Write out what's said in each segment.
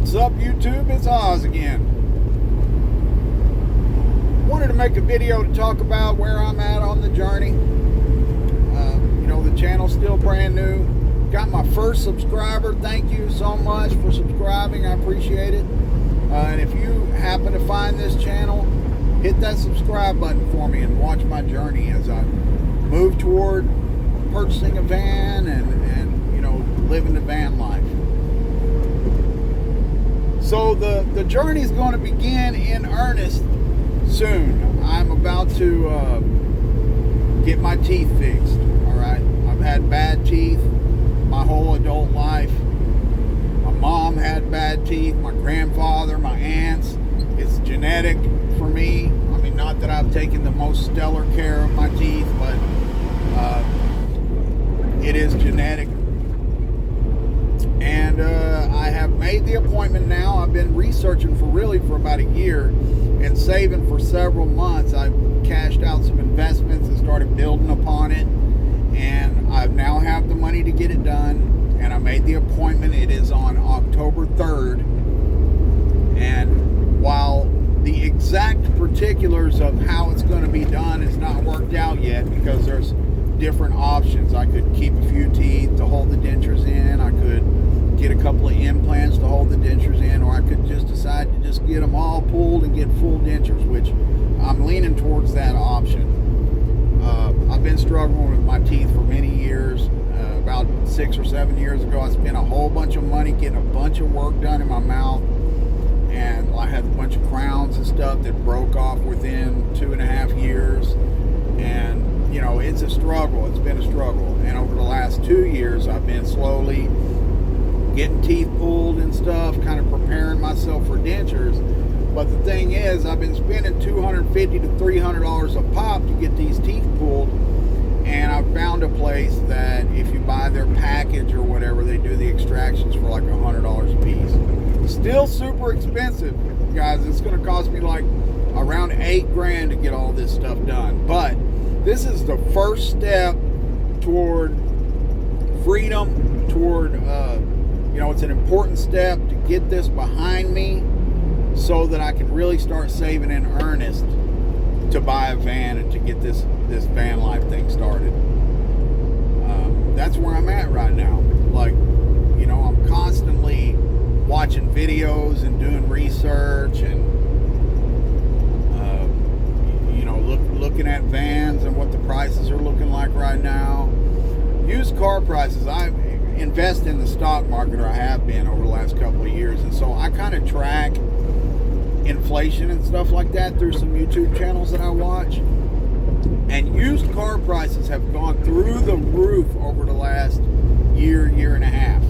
What's up, YouTube? It's Oz again. Wanted to make a video to talk about where I'm at on the journey. The channel's still brand new. Got my first subscriber. Thank you so much for subscribing. I appreciate it. And if you happen to find this channel, hit that subscribe button for me and watch my journey as I move toward purchasing a van and living the van life. So the journey is going to begin in earnest soon. I'm about to get my teeth fixed. All right, I've had bad teeth my whole adult life. My mom had bad teeth. My grandfather, my aunts. It's genetic for me. I mean, not that I've taken the most stellar care of my teeth, but it is genetic. And I have made the appointment now. I've been researching for about a year and saving for several months. I cashed out some investments and started building upon it. And I now have the money to get it done. And I made the appointment. It is on October 3rd. And while the exact particulars of how it's going to be done is not worked out yet, because there's different options. I could keep a few teeth to hold the dentures in. I could get a couple of implants to hold the dentures in, or I could just decide to just get them all pulled and get full dentures, which I'm leaning towards that option. I've been struggling with my teeth for many years. About 6 or 7 years ago, I spent a whole bunch of money getting a bunch of work done in my mouth, and I had a bunch of crowns and stuff that broke off within 2.5 years. And it's a struggle. It's been a struggle. And over the last 2 years, I've been slowly getting teeth pulled and stuff, kind of preparing myself for dentures. But the thing is, I've been spending $250 to $300 a pop to get these teeth pulled. And I found a place that if you buy their package or whatever, they do the extractions for like $100 a piece. Still super expensive, guys. It's going to cost me like around $8,000 to get all this stuff done. But this is the first step toward freedom, toward, it's an important step to get this behind me so that I can really start saving in earnest to buy a van and to get this van life thing started. That's where I'm at right now. I'm constantly watching videos and doing research and looking at vans and what the prices are looking like right now. Used car prices, I invest in the stock market, or I have been over the last couple of years, and so I kind of track inflation and stuff like that through some YouTube channels that I watch. And used car prices have gone through the roof over the last year and a half.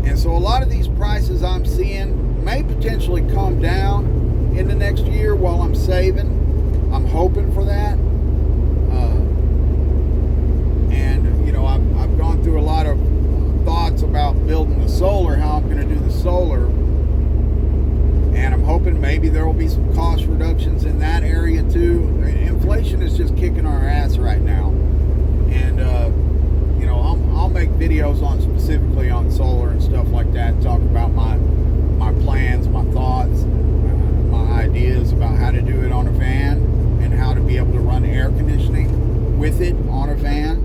And so a lot of these prices I'm seeing may potentially come down in the next year while I'm saving. I'm hoping for that. I've gone through a lot of thoughts about building the solar, how I'm going to do the solar. And I'm hoping maybe there will be some cost reductions in that area too. Inflation is just kicking our ass right now. And, I'll make videos specifically on solar and stuff like that, talk about my plans, my thoughts, my ideas about how to do it on a van and how to be able to run air conditioning with it on a van.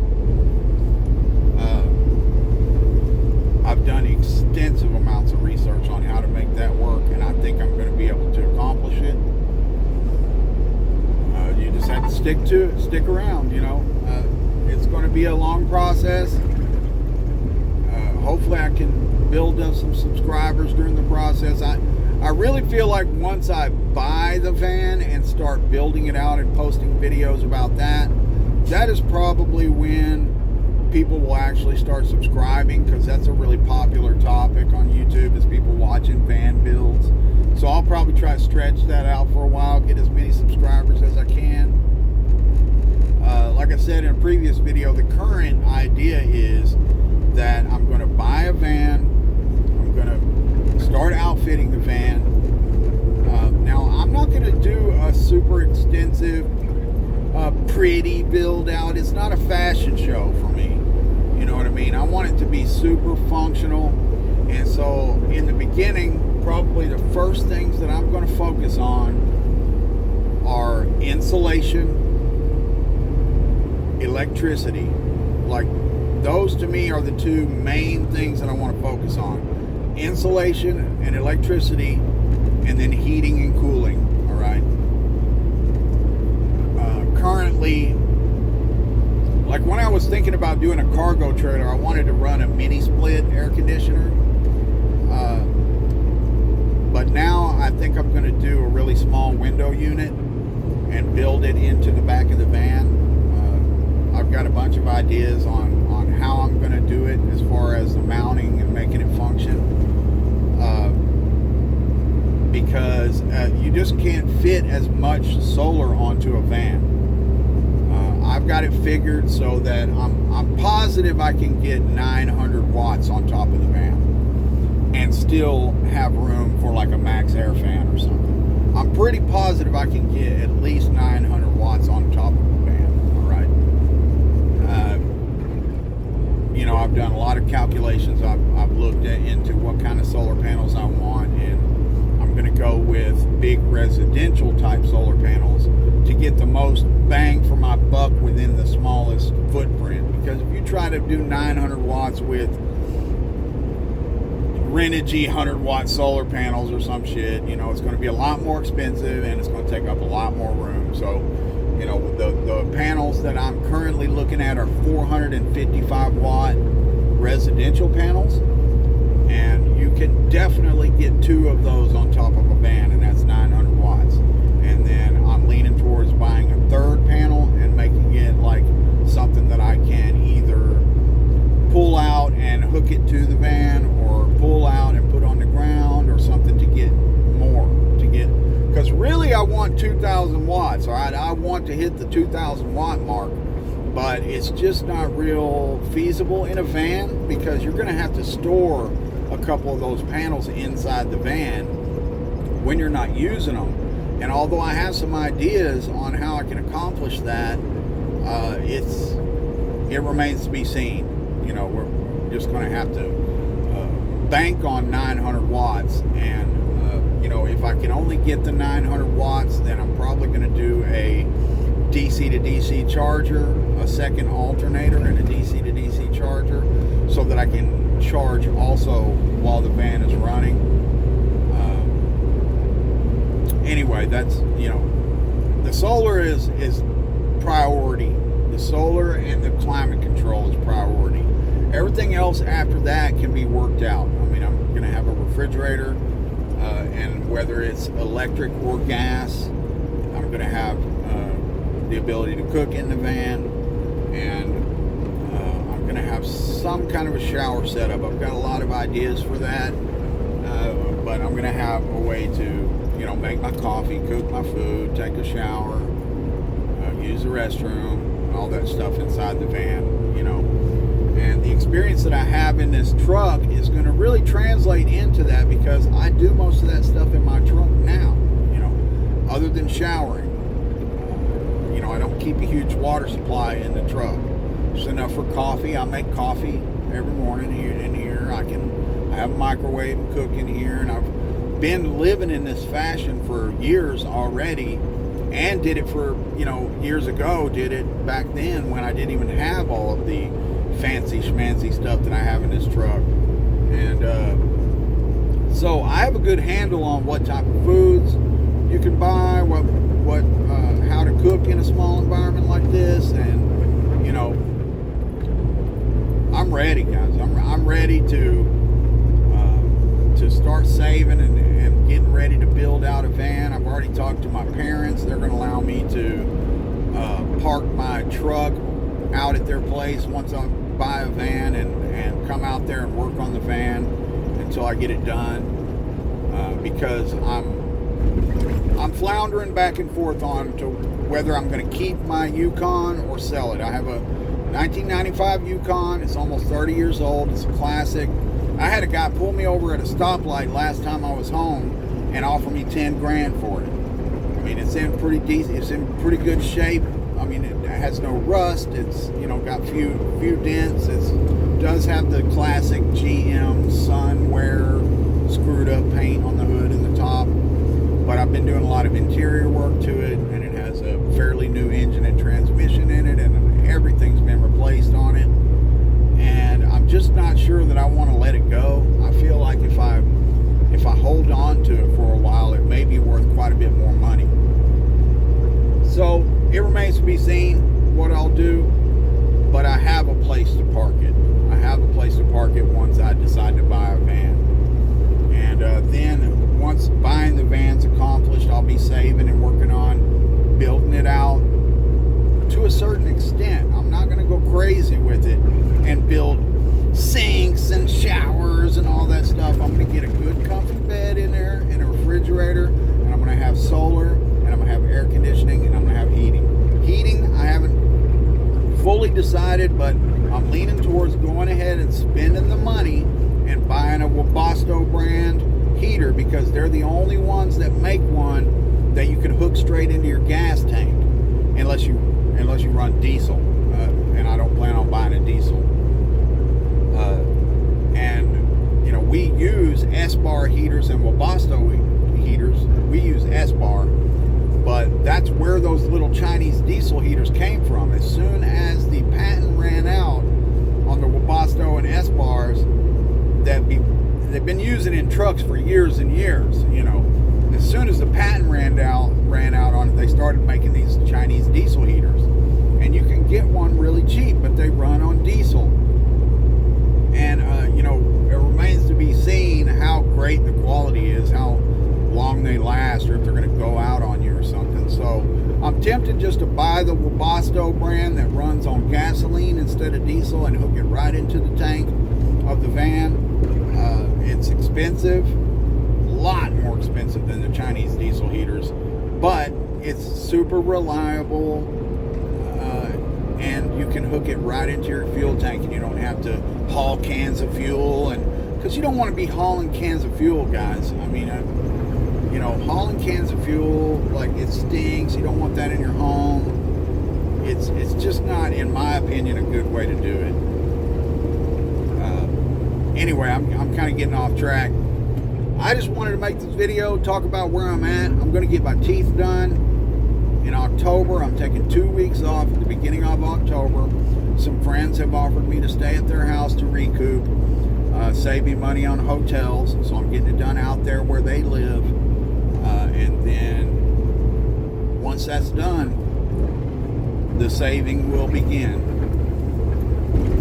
I've done extensive amounts of research on how to make that work, and I think I'm going to be able to accomplish it. You just have to stick around, It's going to be a long process. Hopefully I can build up some subscribers during the process. I really feel like once I buy the van and start building it out and posting videos about that is probably when people will actually start subscribing, because that's a really popular topic on YouTube, is people watching van builds. So I'll probably try to stretch that out for a while, get as many subscribers as I can. Like I said in a previous video, the current idea is that I'm going to buy a van. I'm going to start outfitting the van. Now, I'm not going to do a super extensive, pretty build out. It's not a fashion show for me. You know what I mean? I want it to be super functional. And so in the beginning, probably first things that I'm going to focus on are insulation, electricity. Like, those to me are the two main things that I want to focus on. Insulation and electricity, and then heating and cooling. All right. Currently, like when I was thinking about doing a cargo trailer, I wanted to run a mini split air conditioner. But now I think I'm going to do a really small window unit and build it into the back of the van. I've got a bunch of ideas on how I'm going to do it as far as the mounting and making it function. Because you just can't fit as much solar onto a van. I've got it figured so that I'm positive I can get 900 watts on top of the van and still have room for like a max air fan or something. I'm pretty positive I can get at least 900 watts on top of the van. All right. I've done a lot of calculations. I've looked into what kind of solar panels I want, and I'm going to go with big residential type solar panels to get the most bang for my buck within the smallest footprint. Because if you try to do 900 watts with Renogy 100 watt solar panels or some shit, it's going to be a lot more expensive and it's going to take up a lot more room. So, the panels that I'm currently looking at are 455 watt residential panels, and you can definitely get 2 of those on top of a van, and that's 900 watts. And then I'm leaning towards buying a third panel and making it like something that I can either pull out and hook it to the van, or pull out and put on the ground, or something to get more, because really I want 2,000 watts. All right, I want to hit the 2,000 watt mark, but it's just not real feasible in a van, because you're going to have to store a couple of those panels inside the van when you're not using them. And although I have some ideas on how I can accomplish that, it remains to be seen. We're just going to have to bank on 900 watts, and if I can only get the 900 watts, then I'm probably going to do a DC to DC charger, a second alternator, and a DC to DC charger, so that I can charge also while the van is running. Anyway, that's, the solar is priority. The solar and the climate control is priority. Everything else after that can be worked out. I'm going to have a refrigerator, and whether it's electric or gas, I'm going to have the ability to cook in the van, and I'm going to have some kind of a shower setup. I've got a lot of ideas for that, but I'm going to have a way to, make my coffee, cook my food, take a shower, use the restroom, all that stuff inside the van, And the experience that I have in this truck is going to really translate into that, because I do most of that stuff in my truck now, other than showering. I don't keep a huge water supply in the truck. Just enough for coffee. I make coffee every morning here in here. I have a microwave and cook in here, and I've been living in this fashion for years already, and did it for, years ago, did it back then when I didn't even have all of the fancy schmancy stuff that I have in this truck. And so I have a good handle on what type of foods you can buy, how to cook in a small environment like this, and I'm ready, guys. I'm ready to start saving and getting ready to build out a van. I've already talked to my parents. They're going to allow me to park my truck out at their place once I buy a van, and come out there and work on the van until I get it done, because I'm floundering back and forth on to whether I'm going to keep my Yukon or sell it. I have a 1995 Yukon. It's almost 30 years old. It's a classic. I had a guy pull me over at a stoplight last time I was home and offer me 10 grand for it. It's in pretty decent. It's in pretty good shape. It has no rust. It's got few dents. It does have the classic GM Sunwear screwed up paint on the hood and the top. lot of interior work to it, and it has a fairly new engine and transmission in it, and everything's been replaced on it. And I'm just not sure that I want to let it go. I feel like if I hold on to it for a while, it may be worth quite a bit more money. So it remains to be seen what I'll do, but I have a place to park it. I have a place to park it once I decide to buy a van. And then once buying the van's accomplished, I'll be saving and working on building it out to a certain extent. I'm not going to go crazy with it and build sinks and showers and all that stuff. I'm going to get a good comfy bed in there and a refrigerator, and I'm going to have solar, and I'm going to have air conditioning, and I'm going to have heating. Heating, I haven't fully decided, but I'm leaning towards going ahead and spending the money and buying a Webasto brand heater, because they're the only ones that make one that you can hook straight into your gas tank, unless you run diesel, and I don't plan on buying a diesel. And you know, we use S-bar heaters and Webasto heaters. We use S-bar, but that's where those little Chinese diesel heaters came from. As soon as the patent ran out on the Webasto and S-bars, they've been using in trucks for years and years. You know, as soon as the patent ran out on it, they started making these Chinese diesel heaters, and you can get one really cheap, but they run on diesel. And you know, it remains to be seen how great the quality is, how long they last, or if they're going to go out on you or something. So I'm tempted just to buy the Webasto brand that runs on gasoline instead of diesel and hook it right into the tank of the van. It's expensive, a lot more expensive than the Chinese diesel heaters, but it's super reliable, and you can hook it right into your fuel tank, and you don't have to haul cans of fuel, and because you don't want to be hauling cans of fuel, guys. I mean, you know, hauling cans of fuel, like, it stinks. You don't want that in your home. It's just not, in my opinion, a good way to do it. Anyway, I'm kind of getting off track. I just wanted to make this video, talk about where I'm at. I'm going to get my teeth done in October. I'm taking 2 weeks off at the beginning of October. Some friends have offered me to stay at their house to recoup, save me money on hotels. So I'm getting it done out there where they live. And then once that's done, the saving will begin.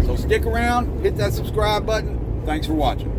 So stick around, hit that subscribe button. Thanks for watching.